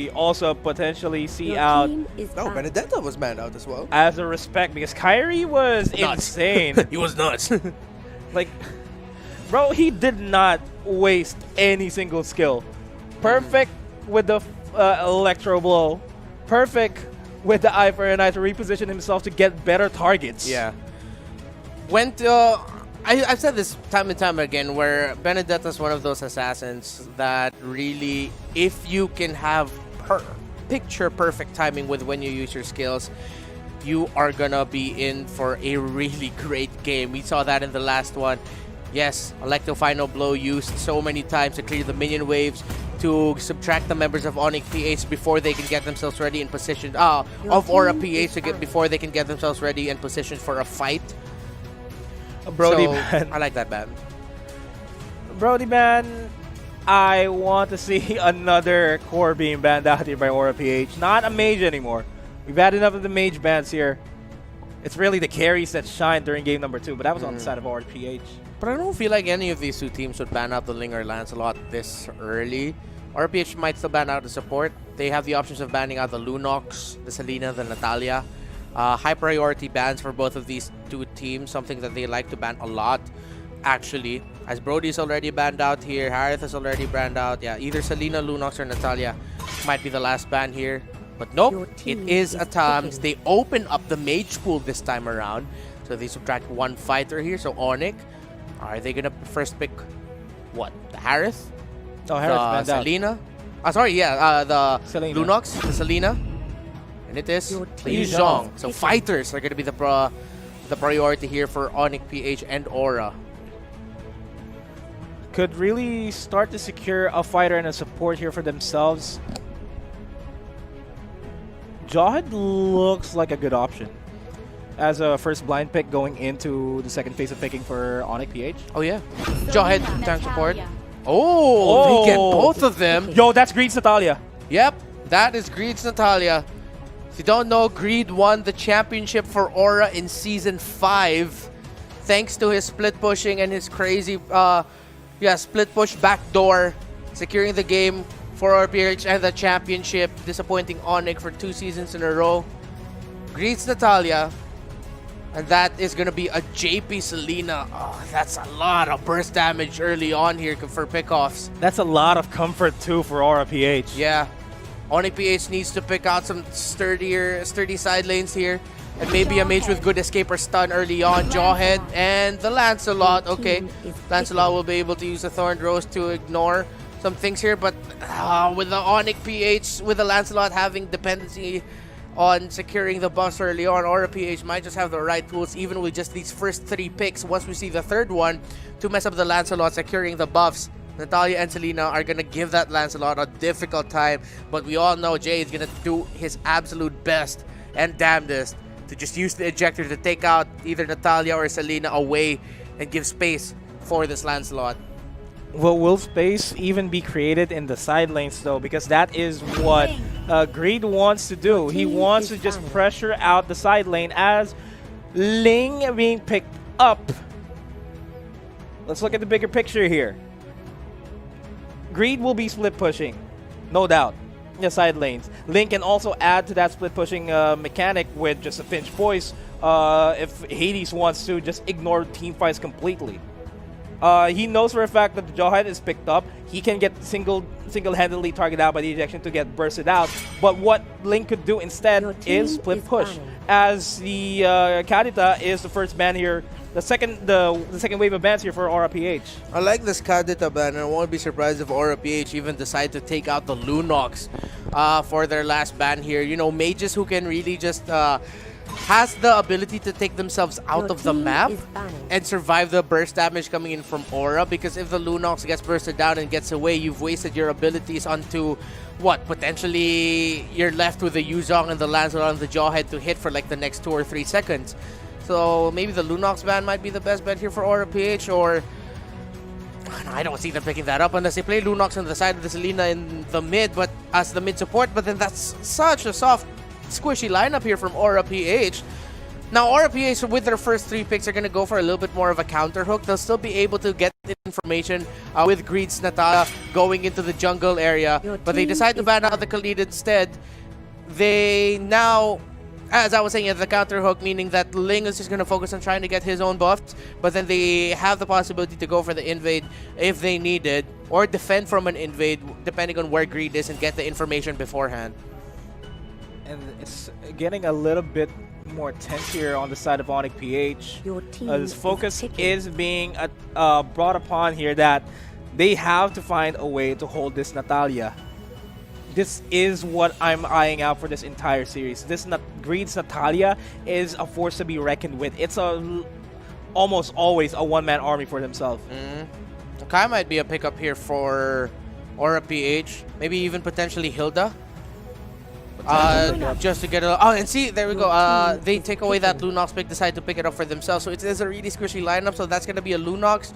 also potentially see Your out team is No, banned. Benedetta was banned out as well. as a respect because Kyrie was Nuts. insane. He was nuts. Like, bro, he did not waste any single skill. Perfect with the electro blow. Perfect with the eye for an eye to reposition himself to get better targets. Yeah. I've said this time and time again where Benedetta's one of those assassins that really, if you can have picture perfect timing with when you use your skills, you are gonna be in for a really great game. We saw that in the last one. Yes, Electro Final Blow used so many times to clear the minion waves, to subtract the members of ONIC PH before they can get themselves ready in position, of Aura PH before they can get themselves ready and positioned for a fight. Brody So, ban. I like that ban. Brody ban. I want to see another core being banned out here by Aura PH. Not a mage anymore. We've had enough of the mage bans here. It's really the carries that shine during game number 2, but that was on the side of Aura PH. But I don't feel like any of these two teams would ban out the Ling or Lancelot this early. RPH might still ban out the support. They have the options of banning out the Lunox, the Selena, the Natalia. High priority bans for both of these two teams, something that they like to ban a lot, actually. As Brody's already banned out here, Harith is already banned out. Yeah, either Selena, Lunox, or Natalia might be the last ban here. But nope, it is a Tams. They open up the mage pool this time around. So they subtract one fighter here. So ONIC, are they going to first pick what? The Harith? Oh, Harris The banned out. Selena? The Selena. Lunox, the Selena. And it is Your the team Yuzhong. is So picking. fighters are going to be the priority here for ONIC PH and Aura. Could really start to secure a fighter and a support here for themselves. Jawhead looks like a good option as a first blind pick going into the second phase of picking for ONIC PH. Oh yeah, Jawhead tank support. Oh, they get both of them. Yo, that's Greed's Natalia. Yep, that is Greed's Natalia. If you don't know, Greed won the championship for Aura in Season 5 thanks to his split pushing and his crazy split push backdoor, securing the game for RPH and the championship, disappointing ONIC for 2 seasons in a row. Greets Natalia, and that is going to be a JP Selena. Oh, that's a lot of burst damage early on here for pickoffs. That's a lot of comfort too for Aura PH. Yeah, ONIC PH needs to pick out some sturdy side lanes here. And maybe a mage with good escape or stun early on. Jawhead and the Lancelot. Okay, Lancelot will be able to use the Thorned Rose to ignore some things here. But with the ONIC PH, with the Lancelot having dependency on securing the buffs early on, Aura PH might just have the right tools, even with just these first 3 picks. Once we see the third one, to mess up the Lancelot, securing the buffs. Natalia and Selena are going to give that Lancelot a difficult time. But we all know Jay is going to do his absolute best and damnedest to just use the ejector to take out either Natalia or Selena away and give space for this Lancelot. Well, will space even be created in the side lanes though? Because that is what Greed wants to do. He wants to just pressure out the side lane as Ling being picked up. Let's look at the bigger picture here. Greed will be split pushing, no doubt, the side lanes. Ling can also add to that split pushing mechanic with just a pinch voice if Hades wants to just ignore team fights completely. He knows for a fact that the Jawhead is picked up. He can get single-handedly targeted out by the ejection to get bursted out. But what Ling could do instead is split push, as the Kadita is the first ban here. The second wave of bans here for Aura PH. I like this Kadita ban, and I won't be surprised if Aura PH even decide to take out the Lunox for their last ban here. You know, mages who can really just has the ability to take themselves out of the map and survive the burst damage coming in from Aura, because if the Lunox gets bursted down and gets away, you've wasted your abilities onto what, potentially you're left with the Yuzhong and the Lancelot and the Jawhead to hit for like the next 2 or 3 seconds. So maybe the Lunox ban might be the best bet here for Aura PH, or I don't see them picking that up unless they play Lunox on the side of the Selena in the mid, but as the mid support. But then that's such a soft, squishy lineup here from Aura PH. Now Aura PH with their first 3 picks are going to go for a little bit more of a counter hook. They'll still be able to get information with Greed's Natalia going into the jungle area, but they decide to ban out the Khalid instead. They now, as I was saying, at the counter hook, meaning that Ling is just going to focus on trying to get his own buffs, but then they have the possibility to go for the invade if they need it, or defend from an invade, depending on where Greed is, and get the information beforehand. And it's getting a little bit more tense here on the side of ONIC PH. This focus is being brought upon here that they have to find a way to hold this Natalia. This is what I'm eyeing out for this entire series. This Greed's Natalia is a force to be reckoned with. It's almost always a one-man army for themselves. Kai might be a pickup here for Aura PH. Maybe even potentially Hilda. Just to get a... Oh, and see, there we go. They take away that Lunox pick, decide to pick it up for themselves. So it is a really squishy lineup. So that's going to be a Lunox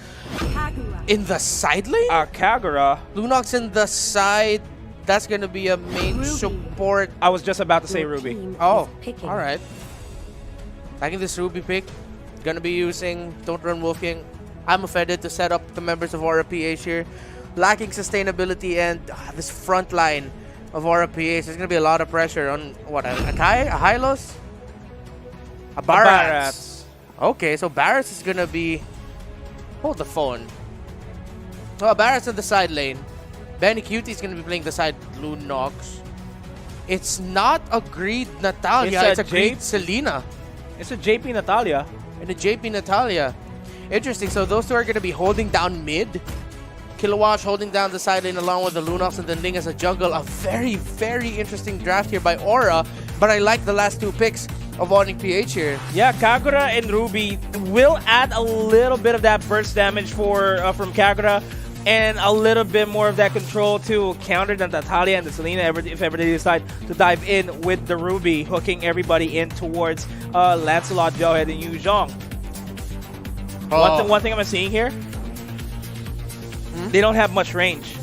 in the side lane? Kagura. Lunox in the side. That's going to be a main support. I was just about to say Ruby. Oh, all right. Taking this Ruby pick. Going to be using Don't Run Wolf King. I'm offended to set up the members of Aura PH here. Lacking sustainability and this front line of Aura PH. There's going to be a lot of pressure on, what, a Kai? A Hylos? A Barats. Okay, so Barats is going to be... Hold the phone. Oh, Barats in the side lane. Benny Cutie is going to be playing the side Lunox. It's not a Greed Natalia, it's a Greed Selena. It's a JP Natalia. And a JP Natalia. Interesting, so those two are going to be holding down mid. Kilowatt holding down the side lane along with the Lunox and then Ling as a jungle. A very, very interesting draft here by Aura. But I like the last two picks of ONIC PH here. Yeah, Kagura and Ruby will add a little bit of that burst damage from Kagura. And a little bit more of that control to counter the Natalia and the Selena if ever they decide to dive in with the Ruby, hooking everybody in towards Lancelot, Jawhead, and Yu Zhong. One thing I'm seeing here, they don't have much range.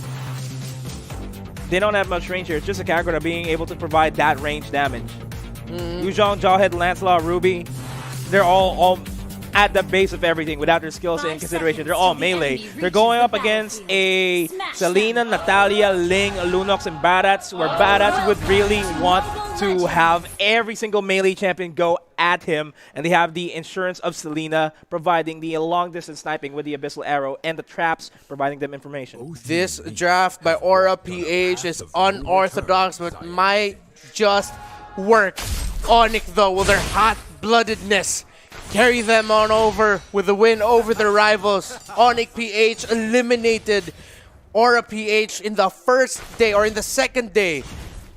They don't have much range here. It's just a Kagura being able to provide that range damage. Yu Zhong, Jawhead, Lancelot, Ruby, they're all at the base of everything without their skills in consideration. They're all melee. They're going up against a Selena, Natalia, Ling, Lunox, and Barats, where Barats would really want to have every single melee champion go at him, and they have the insurance of Selena providing the long-distance sniping with the Abyssal Arrow and the traps providing them information. This draft by Aura PH is unorthodox, but might just work. ONIC, though, with their hot-bloodedness, carry them on over with the win over their rivals. ONIC PH eliminated Aura PH in the first day or in the second day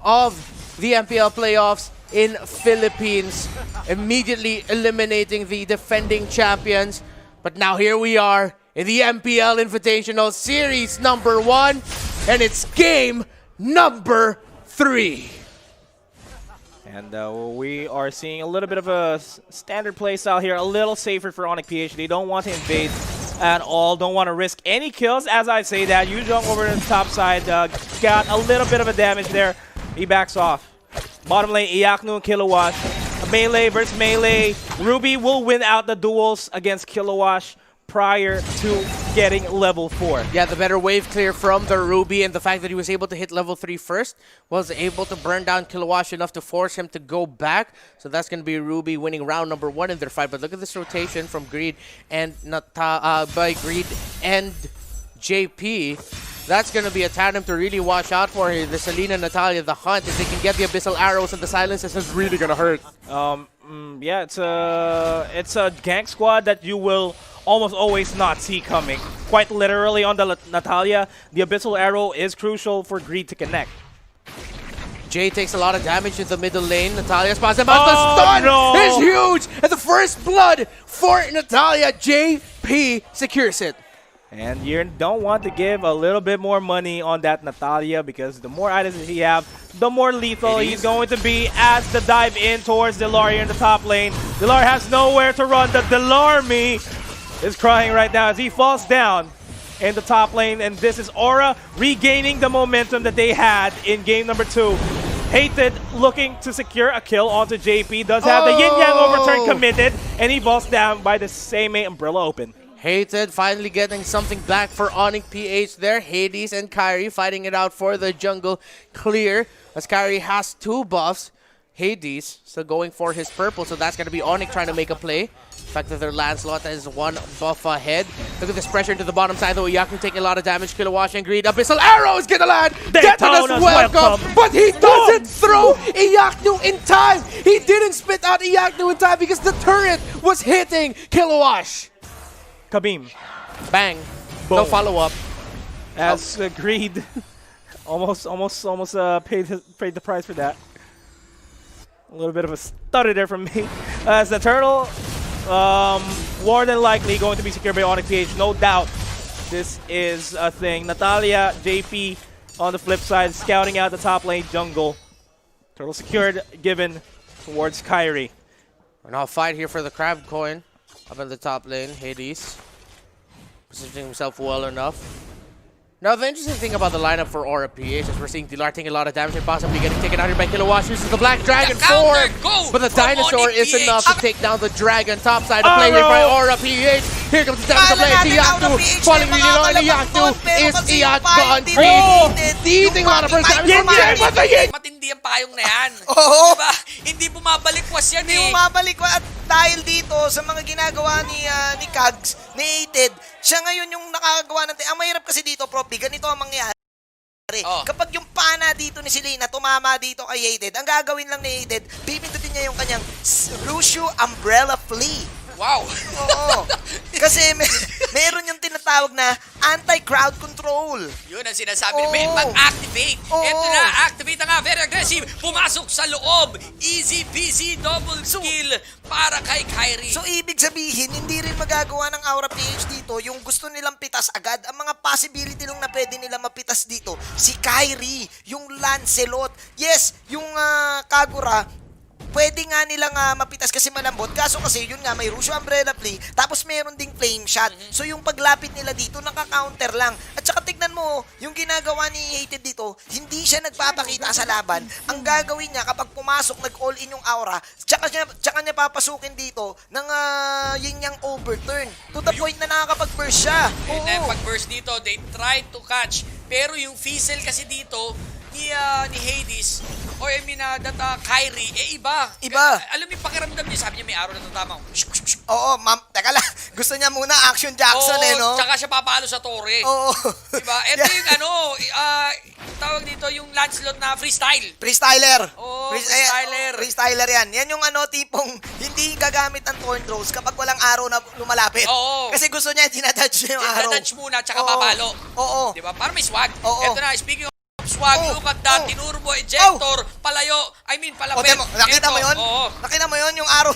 of the MPL playoffs in Philippines, immediately eliminating the defending champions. But now here we are in the MPL Invitational Series number 1, and it's game number 3. And we are seeing a little bit of a standard play style here, a little safer for ONIC PH. They don't want to invade at all, don't want to risk any kills. As I say that, Yu Zhong over to the top side got a little bit of a damage there. He backs off. Bottom lane, Iaknu and Kilowatt. Melee versus melee. Ruby will win out the duels against Kilowatt prior to getting level 4. Yeah, the better wave clear from the Ruby, and the fact that he was able to hit level 3 first was able to burn down Kilowatt enough to force him to go back. So that's going to be Ruby winning round number 1 in their fight. But look at this rotation from Greed and by Greed and JP. That's going to be a tandem to really watch out for here. The Selena, Natalia, the Hunt. If they can get the Abyssal Arrows and the Silences, it's really going to hurt. Yeah, it's a gank squad that you will almost always not see coming. Quite literally on the Natalia, the Abyssal Arrow is crucial for Greed to connect. Jay takes a lot of damage in the middle lane. Natalia spots him, but the stun is huge! And the first blood for Natalia. JP secures it. And you don't want to give a little bit more money on that Natalia, because the more items that he have, the more lethal he's going to be as the dive in towards Delaria in the top lane. Delaria has nowhere to run. The Delarmy is crying right now as he falls down in the top lane. And this is Aura regaining the momentum that they had in game number 2. Hated looking to secure a kill onto JP. Does have the Yin Yang overturn committed, and he falls down by the same Umbrella Open. Hated finally getting something back for ONIC PH there. Hades and Kyrie fighting it out for the jungle clear as Kyrie has 2 buffs. Hades still going for his purple, so that's going to be ONIC trying to make a play. The fact that their Lancelot is 1 buff ahead. Look at this pressure into the bottom side, though. Iyaku taking a lot of damage. Kilowash and Greed. Abyssal Arrow is going to land. Daytona's welcome, but he doesn't throw Iyaku in time. He didn't spit out Iyaku in time because the turret was hitting Kilowash. Kabim. Bang. Boom. No follow-up. As Greed almost paid the price for that. A little bit of a stutter there from me. As the turtle, more than likely going to be secured by ONIC PH, no doubt. This is a thing. Natalia, JP on the flip side, scouting out the top lane jungle. Turtle secured, given towards Kyrie. We're now fight here for the crab coin. Up in the top lane, Hades. Positioning himself well enough. Now, the interesting thing about the lineup for Aura PH is we're seeing Dilar taking a lot of damage and possibly getting taken out here by Kilowash. Uses the Black Dragon form, but the Dinosaur is enough to take down the Dragon. Top side to play here by Aura PH. Here comes the damage to play. Iyaku falling really low, and Iyaku is Iyaku. Eating a lot of first damage. But the hit! Matindi ang payong na yan. Oo. Diba? Hindi bumabalikwas yan Hindi bumabalik at dahil dito sa mga ginagawa ni Kags, ni Ated, siya ngayon yung nakakagawa ng... Ang mahirap kasi dito, Propi, ganito ang mangyayari. Kapag yung pana dito ni Selena tumama dito kay Ated, ang gagawin lang ni Ated, pipindutin niya yung kanyang Lucio Umbrella Flea. Wow. Oo. Kasi meron yung tinatawag na anti-crowd control. Yun ang sinasabi ni mag-activate. Ito na, activate na nga, very aggressive. Pumasok sa loob. Easy peasy, double skill para kay Kyrie. So, ibig sabihin, hindi rin magagawa ng Aura PH dito yung gusto nilang pitas agad. Ang mga possibility lang na pwede nila mapitas dito, si Kyrie, yung Lancelot. Yes, yung Kagura, pwede nga nilang mapitas kasi malambot. Kaso kasi, yun nga, may Rusho Umbrella Play, tapos meron ding Flame Shot. So, yung paglapit nila dito, naka-counter lang. At saka tignan mo, yung ginagawa ni Hated dito, hindi siya nagpapakita sa laban. Ang gagawin niya, kapag pumasok, nag-all-in yung aura, tsaka niya papasukin dito ng yun yung overturn. To the point na nakakapag-burst siya. And then, pag-burst dito, they tried to catch. Pero yung Fizzle kasi dito, ni Hades, or I mean, Kyrie, iba. Alam mo yung pakiramdam niya, sabi niya may araw na tatamang. Oo, ma'am. Teka lang. Gusto niya muna Action Jackson no? Tsaka siya papalo sa torre. Oo. Diba? Ito yung tawag dito yung Lancelot na freestyle. Freestyler. Oo, freestyler. Freestyler yan. Yan yung tipong hindi gagamit ng Thorn Throws kapag walang araw na lumalapit. Oo. Kasi gusto niya, dinadodge niya yung araw. Dinadodge muna, tsaka papalo. Oo. Diba? Para may swag. Oo. Ito na, speaking of swag, look at that, tinurbo, ejector, palayo, palapit. Nakita mo yun? Oo. Nakita mo yun? Yung araw,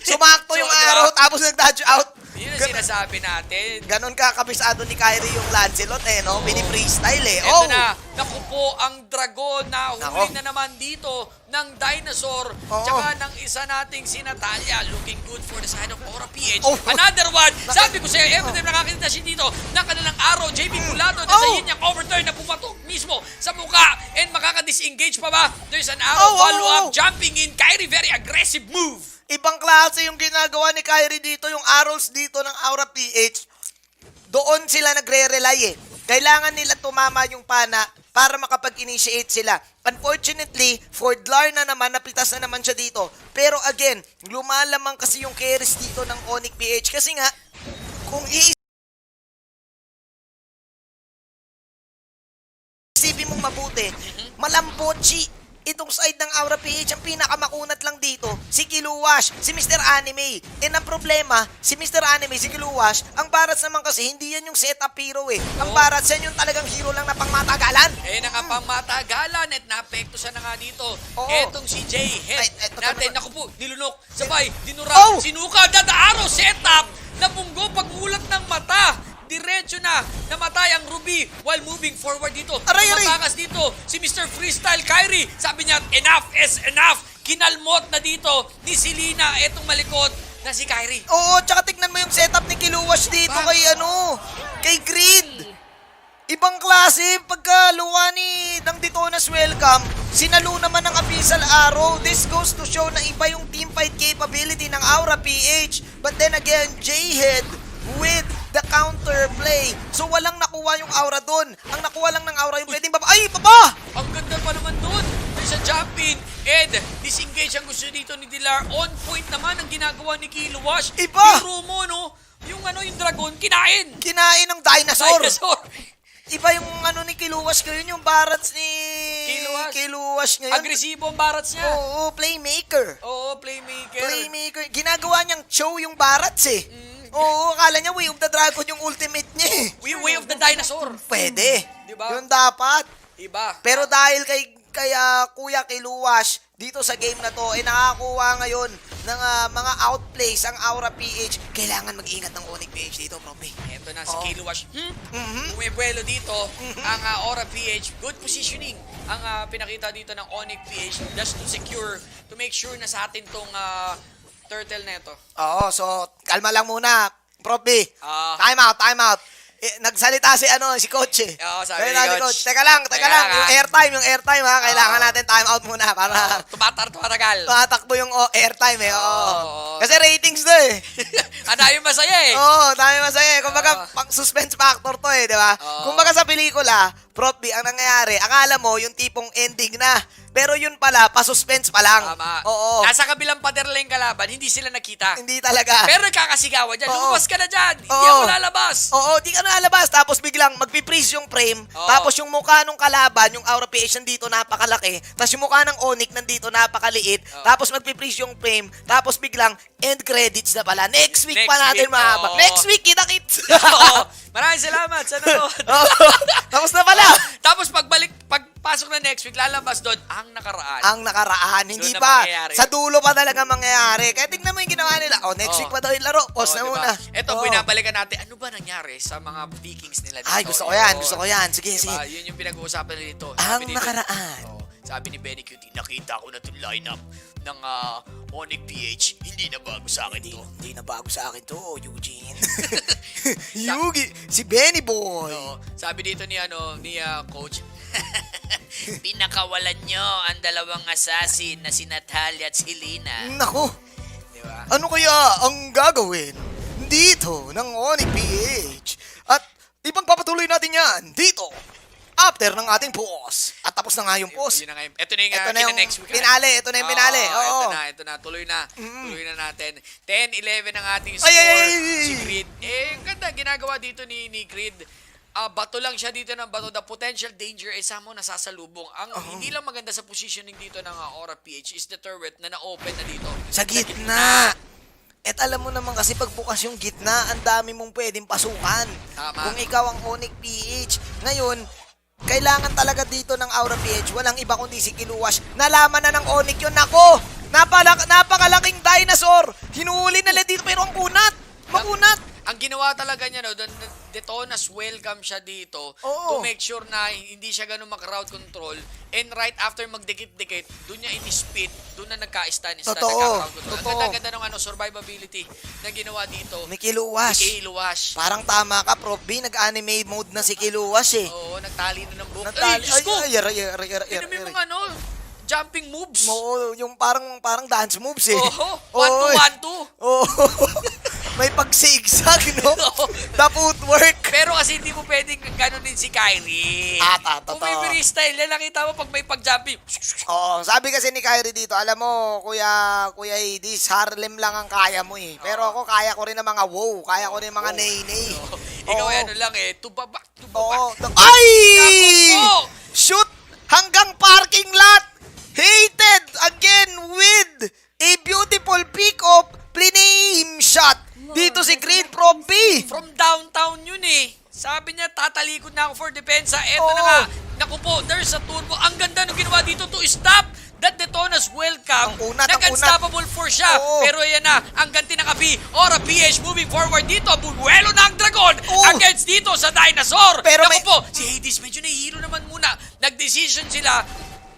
sumakto yung araw, tapos nag-dodge out. Yun ang sinasabi natin. Ganon ka kabisado ni Kyrie yung Lancelot no? Pini-freestyle Ito na, naku po ang dragon na huli na naman dito ng Dinosaur. Tsaka ng isa nating si Natalia, looking good for the side of Aura PH. Another one, sabi ko sa'yo, every time nakakita siya dito ng kanilang araw, JB Pulado, nasa yun yung overturn na pumatok mismo sa mukha. And makaka-disengage pa ba? There's an arrow follow-up, jumping in. Kyrie, very aggressive move. Ibang klase yung ginagawa ni Kyrie dito, yung arrows dito ng Aura PH. Doon sila nagre-rely Kailangan nila tumama yung pana para makapag-initiate sila. Unfortunately, for Dlar na naman, napitas na naman siya dito. Pero again, lumalamang kasi yung carries dito ng ONIC PH. Kasi nga, kung isipin mong mabuti, malambot itong side ng Aura PH, ang pinakamakunat lang dito, si Kiluwash, si Mr. Anime. And ang problema, si Mr. Anime, si Kiluwash, ang Barats naman kasi, hindi yan yung setup hero Ang Barats, yan yung talagang hero lang na pangmatagalan. Na pangmatagalan at naapekto siya na nga dito. Etong si J-Head natin, naku po, nilunok, sabay, dinura, sinuka, dadaaro, setup, nabunggo, pagmulat ng mata. Diretso na namatay ang Ruby while moving forward dito. Matakas dito si Mr. Freestyle Kyrie. Sabi niya, enough is enough. Kinalmot na dito ni Selena etong malikot na si Kyrie. Oo, tsaka tignan mo yung setup ni Kiluwash dito kay Greed. Ibang klase, pagkaluwa ni ng Detona's welcome, sinalo naman ng Abyssal Arrow. This goes to show na iba yung teamfight capability ng Aura PH. But then again, J-Head with the the counter play. So walang nakuha yung aura doon. Ang nakuha lang ng aura yung pwedeng baba. Ay, baba! Ang ganda pa naman doon. There's a jump in. Ed, disengage ang gusto dito ni Dilar. On point naman ang ginagawa ni Kilowash. Iba! Biro mo, no? Yung dragon, kinain. Kinain ng dinosaur. Dinosaur. Iba yung ni Kiluwas ngayon, yung barats ni Kiluwas. ngayon. Agresibo ang barats niya. Oo, playmaker. Oo, playmaker. Playmaker. Ginagawa niyang show yung barats eh. Oo, akala niya Way of the Dragon yung ultimate niya eh. Way of the dinosaur. Pwede. Diba? Yun dapat. Iba. Pero dahil kay Kuya Kiluwas, dito sa game na to, nakakuha ngayon ng mga outplays ang Aura PH. Kailangan mag-ingat ng ONIC PH dito, probe. Ito na si Kilowash. Bumibuelo dito ang Aura PH. Good positioning ang pinakita dito ng ONIC PH just to secure, to make sure na sa atin tong turtle na ito. Oo, so kalma lang muna, probe. Ah. Time out. Nagsalita si coach eh. Oo, sabi ni coach. Teka lang. ha? Yung airtime ha. Kailangan natin time out muna para Tumatagal. tumatakbo yung airtime eh. Oo. Oo. Kasi ratings to eh. Ang dami masaya eh. Oo, dami masaya eh. Kumbaga, suspense factor to eh, di ba? Oo. Kumbaga sa pelikula, Prof B, ang nangyayari, akala mo yung tipong ending na. Pero yun pala, pa-suspense pa lang. Tama. Oo. Nasa kabilang pader lang yung kalaban, hindi sila nakita. Hindi talaga. Pero nagkakasigawan dyan. Oo. Lumabas ka na dyan. Hindi Oo. ako lalabas. Oo, di ka nalabas. Tapos biglang magpiprease yung frame. Oo. Tapos yung mukha nung kalaban, yung Aura PH nandito napakalaki. Tapos yung mukha ng ONIC nandito napakaliit. Oo. Tapos magpiprease yung frame. Tapos biglang end credits na pala. Next week Next pa natin week, mahabag. oo. Next week, kita-kits. Oo. Maraming salamat sa nanood. Tapos na pala. Tapos pagpasok na next week, lalabas doon ang nakaraan. Ang nakaraan, hindi Doon na pa. mangyayari. Sa dulo pa talaga mangyayari. Kaya tignan mo yung ginawa nila. Next Oo. week pa daw yung laro. Pause na Oo, muna. diba? Ito, Oo. binabalikan natin. Ano ba nangyari sa mga Vikings nila dito? Ay, gusto ko yan. Sige, sige. Diba? Yun yung pinag-uusapan nila dito. Ang Sabi nakaraan. Sabi ni Benny QT, nakita ko na itong lineup ng ONIC PH. Hindi na bago sa akin to. Hindi na bago sa akin to, Eugene. Yugi, si Benny Boy. Oo. Sabi dito ni coach, pinakawalan nyo ang dalawang assassin na si Natalia at si Lina. Nako, Diba? ano kaya ang gagawin dito ng ONIC PH? At ipagpapatuloy natin yan dito after ng ating pause. At tapos na nga yung pause. Yun na nga yung, ito na yung, Ito na yung next week. finale. Ito na yung finale. Oo. Ito na. Tuloy na. Tuloy na natin. 10-11 ang ating Ay, score. ay, ay. Si Creed. Ang ganda. Ginagawa dito ni Creed. Bato lang siya dito ng bato. The potential danger ay samo nasasalubong. Ang hindi lang maganda sa positioning dito ng Aura PH is the turret na na-open na dito. Sa gitna. At alam mo naman kasi pagbukas yung gitna, ang dami mong pwedeng pasukan. Tama. Kung ikaw ang ONIC PH. Ngayon, kailangan talaga dito ng Aura PH. Walang iba kundi si Kiluwas. Nalaman na ng ONIC yun. Nako! Napakalaking dinosaur! Hinuhuli nila dito pero ang kunat! Makunat! Ang ginawa talaga niya, Detonas welcome siya dito Oo. to make sure na hindi siya ganun mag-crowd control. And right after magdikit-dikit, doon niya in-speed, doon na nagka-stun, Totoo. nagka-crowd control. Totoo. Ang ganda ng survivability na ginawa dito. May Kiluwas. Kiluwas. Parang tama ka, Prof B. Nag-anime mode na si Kiluwas eh. Oo, nagtali na ng buhok. Natali. Diyos ko! Ay, Tinumi mga jumping moves. Oo, yung parang dance moves eh. Oo, 1-2-1-2. Oo. May pagsigsag, no? The footwork. Pero kasi hindi mo pwedeng gano'n din si Kyrie. Totoo. Kung may freestyle, nakita mo pag may pag-jumping. Oo, sabi kasi ni Kyrie dito, alam mo, Kuya Hades, Harlem lang ang kaya mo eh. Pero ako, kaya ko rin ng mga wow, kaya ko rin mga nay-nay. Ikaw Oo. ano lang tubabak. Oo. Ay! Naku po! Shoot hanggang parking lot! Hated again with a beautiful pick-up pliname shot. Dito si Green Pro B. From downtown yun eh. Sabi niya, tatalikod na ako for depensa. Eto Oo. na nga. Naku po, there's a turbo. Ang ganda nung ginawa dito to stop that Detona's welcome. Ang unat. Nag-unstoppable force siya. Oo. Pero yan na, ang ganti ng kapi. Aura PH moving forward dito. Buwelo na ang dragon Oo. against dito sa dinosaur. Pero Naku may- po, si Hades medyo nahihiro naman muna. Nag-decision sila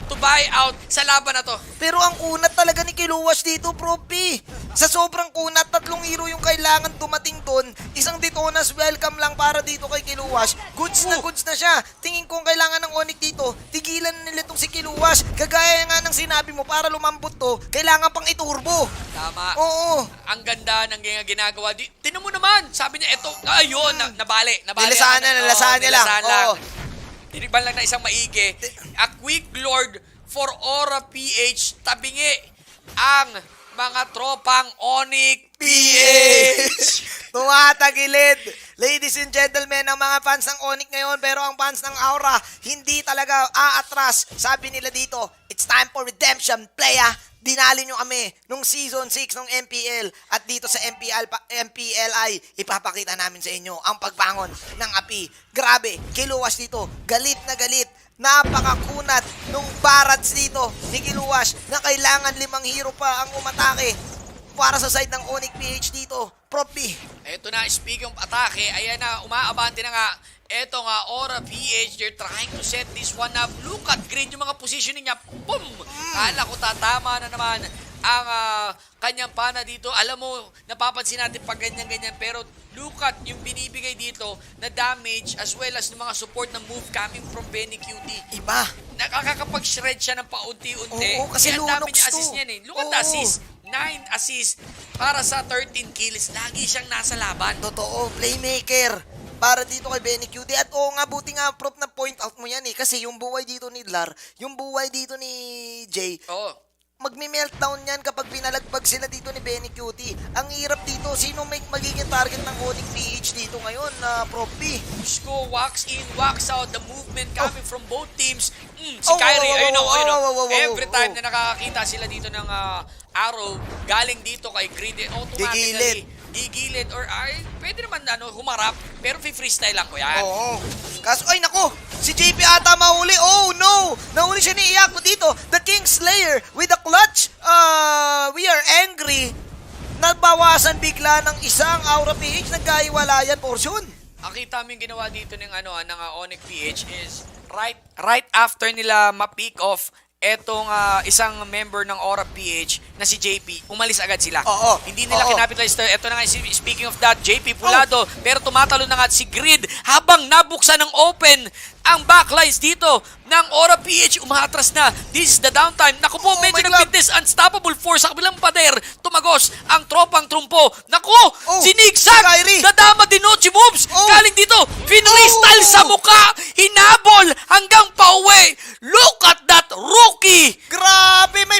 to buy out sa laban na to. Pero ang unat talaga ni Kiluwas dito, Pro B. Sa sobrang kunat, 3 hero yung kailangan dumating doon. Isang Detonas welcome lang para dito kay Kiluwash. Goods na siya. Tingin ko ang kailangan ng ONIC dito, tigilan na nila itong si Kiluwash. Kagaya nga ng sinabi mo, para lumambot to, kailangan pang iturbo. Tama. Oo. Ang ganda ng ginagawa. Tinan mo naman, sabi niya, eto, ayun, nabali. Nilasahan niya lang. Oo. Tinigban lang na isang maigi. A quick lord for Aura PH. Tabingi ang mga tropang ONIC PH. Tumatagilid. Ladies and gentlemen, ang mga fans ng ONIC ngayon, pero ang fans ng Aura, hindi talaga aatras. Sabi nila dito, it's time for redemption, playa. Dinali nyo kami nung season 6 ng MPL at dito sa MPL ay ipapakita namin sa inyo ang pagbangon ng api. Grabe, Kiluwash dito, galit na galit. Napakakunat nung barats dito ni Kiluwash na kailangan 5 hero pa ang umatake para sa side ng ONIC PH dito. Prop B. Eto na, speaking of atake, ayan na, umaabante na nga. Eto nga, Aura PH, they're trying to set this one up. Look at Green, yung mga positioning niya. Boom! Kala ko tatama na naman ang kanyang pana dito. Alam mo, napapansin natin pag ganyan-ganyan. Pero look at yung binibigay dito na damage as well as yung mga support ng move coming from Benny QT. Iba. Nakakapag-shred siya ng paunti-unti. Oo, kasi ang dami lunox niya to. assist niyan eh. Look at the assist. 9 assists para sa 13 kills. Lagi siyang nasa laban. Totoo, playmaker para dito kay Benny QT. At oo nga, buti nga prop na point out mo yan eh. Kasi yung buhay dito ni Lar, yung buhay dito ni Jay, Oo. magme-meltdown yan kapag pinalagbag sila dito ni Benny QT. Ang hirap dito, sino may magiging target ng ONIC PH dito ngayon na Prop B? Go, wax in, wax out, the movement coming from both teams. Si Kyrie, ayun o. Every time na nakakakita sila dito ng arrow, galing dito kay Grid, automatically, gigilid or pwede naman humarap, pero freestyle lang ko yan. Oo. Kaso, ay nako, si JP ata mahuli. Oh no! Nahuli siya ni Iyako dito. The Kingslayer with the clutch. We are angry. Nabawasan bigla ng isang Aura PH. Nagkaiwalayan portion. Nakita mo yung ginawa dito ng ONIC PH is right after nila ma-pick off etong isang member ng Aura PH na si JP, umalis agad sila. Oo. Hindi nila kinapitalize. Ito na nga, speaking of that, JP Pulado, pero tumatalo na nga si Grid habang nabuksan ng open ang backlines dito ng Aura PH. Umatras na. This is the downtime. Naku po, medyo nag-fitness. Unstoppable force sa kabilang pader. Tumagos ang tropang trumpo. Naku! Sinigzag! Nadama din Nochi moves. Galing dito. Finrestyle sa muka. Hinabol hanggang pauwi. Look at that rookie! Grabe, may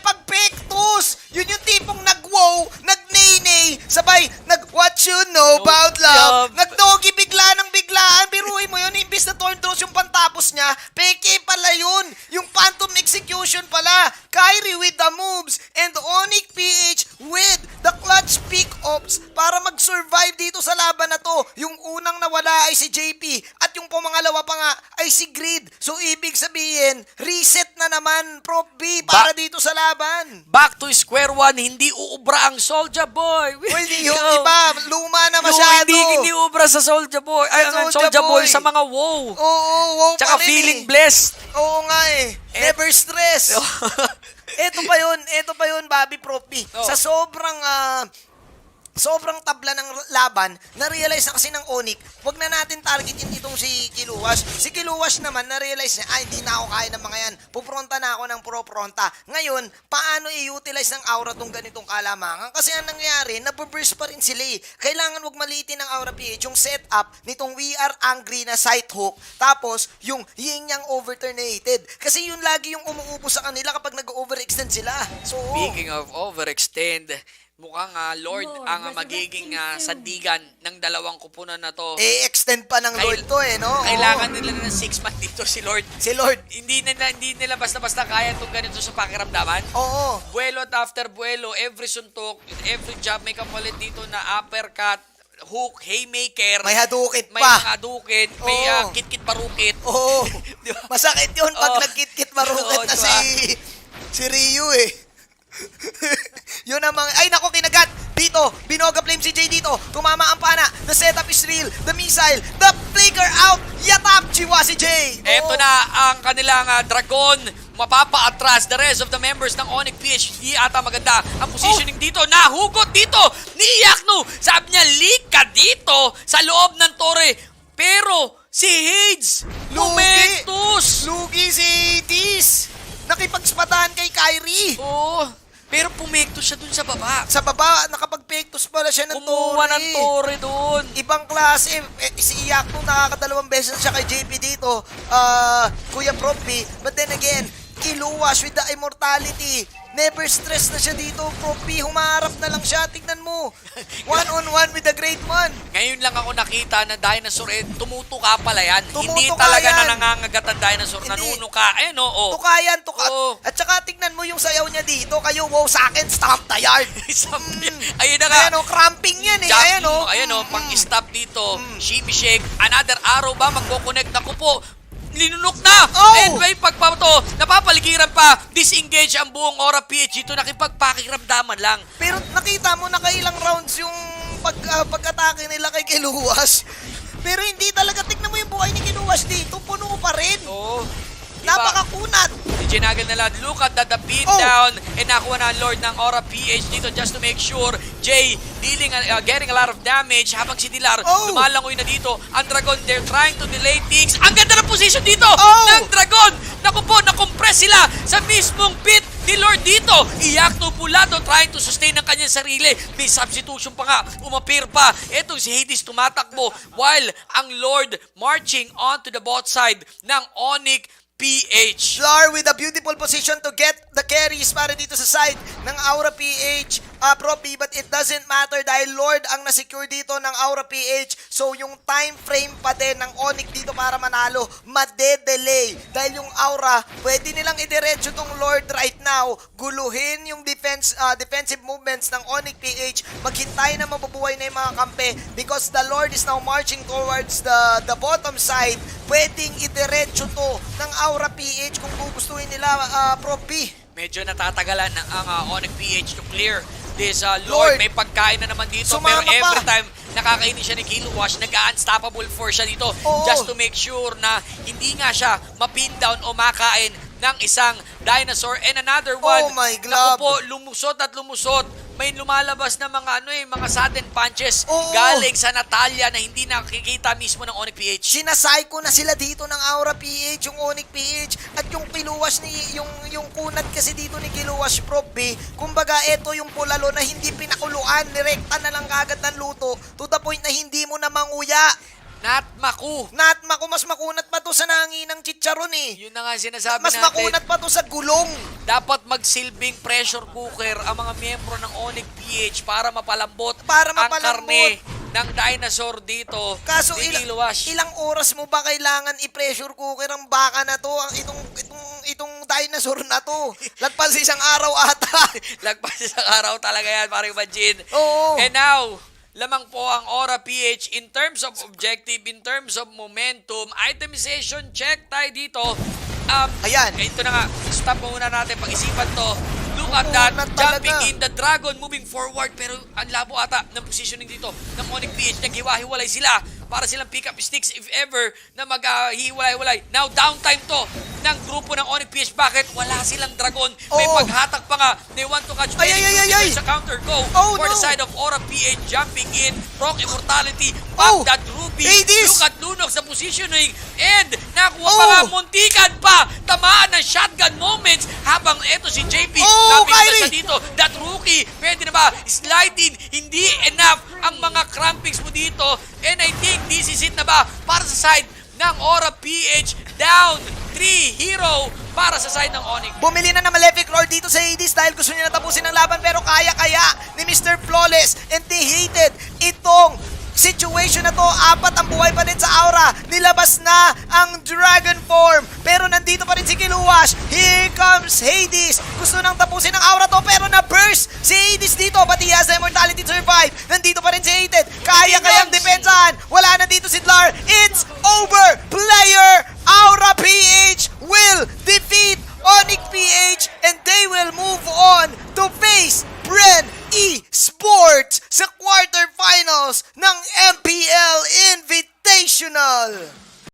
pag-pektus. Yun yung tipong nag-wow, nag-nay-nay, sabay, nag-what you know about love, nag-doggy bigla ng biglaan. Biruin mo yun, imbis na torn throws yung pantapos niya, peke pala yun. Yung phantom execution pala. Kyrie with the moves and ONIC PH with the clutch pick-ups para mag-survive dito sa laban na to. Yung unang nawala ay si JP at yung pumangalawa pa nga ay si Grid. So ibig sabihin, reset na naman Prop B para dito sa laban. Back to square one, hindi uubra ang Soulja Boy. Well, yung iba, luma na masyado. Hindi uubra sa Soulja Boy. Ay, ang Soulja Boy sa mga wow. Oo, wow Tsaka pa rin feeling eh. blessed. Oo nga eh. Never stress. Ito pa yun, Bobby Prop B. Sa sobrang tabla ng laban, na-realize na kasi ng ONIC, wag na natin targetin itong si Kiluwash. Si Kiluwash naman, na-realize niya, hindi na ako kaya ng mga yan. Pupronta na ako ng pro-fronta. Ngayon, paano i-utilize ng Aura tong ganitong kalamangan? Kasi ang nangyayari, nababurst pa rin sila eh. Kailangan wag maliitin ng Aura PH yung setup nitong We Are Angry na sight hook, tapos yung yin yang overturnated. Kasi yun lagi yung umuupo sa kanila kapag nag-overextend sila. So, Speaking of overextend, mukhang Lord ang magiging sandigan ng dalawang kupunan na to. extend pa ng Lord to eh, no? Kailangan nila ng 6 man dito si Lord. Si Lord. Hindi nila basta-basta kaya itong ganito sa pakiramdaman. Oo. Buwelo at after buwelo, every suntok, every job may kapalit dito na uppercut, hook, haymaker. May hadukit pa. May mga hadukit, may Oo. kit-kit parukit. Oo. Diba? Masakit yun pag Oo. nagkit-kit marukit Oo, na diba? si Ryu eh. Yun ang mga, ay nako kinagat dito Binoga Flame si Jay dito. Tumama ang pana. The setup is real. The missile. The flicker out. Yatap Chiwa si Jay. Eto na ang kanilang Dragon. Mapapa-atras the rest of the members ng ONIC PH. Hindi ata maganda ang positioning dito. Nahugot dito ni Yakno. Sabi niya, leak ka dito sa loob ng tore. Pero si Hades, lumentus. Lugi si Hades. Nakipagspatahan kay Kyrie. Oo. Pero pumektos siya dun sa baba. Sa baba, nakapag-pektos pala siya ng Kumuha ng tore dun. Ibang klase. Si Yakno nakakadalawang beses siya kay JP dito. Kuya Propi. But then again, Kiluwash with the immortality. Never stress na siya dito, Propi. Humarap na lang siya. Tignan mo. One-on-one with the great one. Ngayon lang ako nakita na dinosaur, tumutuka pala yan. Hindi Tumutuka talaga yan. na nangangagat ang dinosaur. Hindi. Nanunuka. Ayun, oo. Tukayan, tuka. Oo. At saka tignan mo yung sayaw niya dito. Kayo, wow, sa akin, stomp the yard. Ayun na nga. Ayan o, cramping yan eh. Ayan o. Ayan o, pang-stop dito. Shimmy Shake. Another arrow ba? Magkoconnect. Naku po. Linunok na! Oh! And may pagpato, napapaligiran pa, disengage ang buong Aura PH dito, nakipagpakiramdaman lang. Pero nakita mo, nakailang rounds yung pag-atake nila kay Kiluwas. Pero hindi talaga, tignan mo yung buhay ni Kiluwas dito, puno pa rin. Oo. Napakakunat. Si Jinagal na lang, look at the pin Oh! down, and nakuha na ang Lord ng Aura PH dito just to make sure Jay dealing, getting a lot of damage habang si Dilar Oh! lumalangoy na dito. Ang Dragon, they're trying to delay things. Ang ganda ng position dito Oh! ng Dragon! Naku po, nakompress sila sa mismong pit ni Lord dito. Iyakno Pulado trying to sustain ang kanyang sarili. May substitution pa nga, umapir pa. Etong si Hades tumatakbo while ang Lord marching onto the bot side ng ONIC PH. Lar with a beautiful position to get the carries para dito sa side ng Aura PH, Propi, but it doesn't matter dahil Lord ang nasecure dito ng Aura PH. So yung time frame pa din ng ONIC dito para manalo, made-delay. Dahil yung Aura, pwede nilang idiretso tong Lord right now, guluhin yung defensive movements ng ONIC PH, maghintay na mabubuhay na yung mga kampe because the Lord is now marching towards the bottom side. Pwedeng idiretso to ng Aura PH kung gugustuhin nila, Propi. Medyo natatagalan ang ONIC PH to clear this Lord. May pagkain na naman dito. Sumama pero every pa. time nakakainin siya ni Kiluwash, nag-unstoppable force siya dito. Oo. Just to make sure na hindi nga siya mapin down o makain ng isang dinosaur. And another one, Oh my naku God. po, lumusot at lumusot. May lumalabas na mga mga sudden punches Oo. galing sa Natalia na hindi nakikita mismo ng ONIC PH. Sinasayko na sila dito ng Aura PH, yung ONIC PH, at yung Kiluwas ni yung kunat kasi dito ni Kiluwas Propi. Kumbaga ito yung pulalo na hindi pinakuluan, nirekta na lang kagad ng luto to the point na hindi mo na manguya. Natmaku. Mas makunat pa to sa nanginang chicharon eh. Yun na nga sinasabi Mas natin. makunat pa to sa gulong. Dapat magsilbing pressure cooker ang mga miyembro ng ONIC PH para mapalambot Para ang mapalambot. karne ng dinosaur dito. Kaso ni Kiluwash. ilang oras mo ba kailangan i-pressure cooker ang baka na to, ang itong dinosaur na to? Lagpas isang araw ata. Lagpas sa araw talaga yan, parang imagine. Oo. And now, lamang po ang Aura PH in terms of objective, in terms of momentum, itemization check tayo dito. Ayan. Ito na nga, stop muna natin pag-isipan to. Look at that, na jumping talaga. in the Dragon, moving forward, pero ang labo ata ng positioning dito ng ONIC PH, naghiwa-hiwalay sila para silang pick up sticks if ever na maghiwalay-hiwalay. Now, downtime to ng grupo ng ONIC PH. Bakit? Wala silang Dragon. May Oo. paghatak pa nga. They want to catch Ay, many ay, ay, groups ay. sa counter go Oh, for the no. side of Aura PH, jumping in, Rock Immortality, Oh. pop that Ruby, Hades. look at Lunok sa positioning, and nakuha pa Oh. nga, muntikan pa, tamaan ng shotgun moments habang eto si JP, Oh, napinta Kyrie. siya dito, that rookie, pwede na ba, sliding, hindi enough ang mga crampings mo dito, and I think this is it na ba para sa side ng Aura PH, down 3 hero para sa side ng ONIC. Bumili na ng Malefic Lord dito sa Hades dahil gusto niya natapusin ang laban pero kaya-kaya ni Mr. Flawless and they hated itong situation na to. Apat ang buhay pa din sa Aura. Nilabas na ang Dragon form pero nandito pa rin si Kiluwash. Here comes Hades. Gusto nang tapusin ang Aura to pero na-burst si Hades dito but he has the immortality to survive. Nandito pa rin si Hated. Kaya-kayang depensahan. Wala na dito si Dlar. It's over. Player Aura PH will defeat ONIC PH and they will move on to face Bren Esports. Esports sa quarterfinals ng MPL Invitational.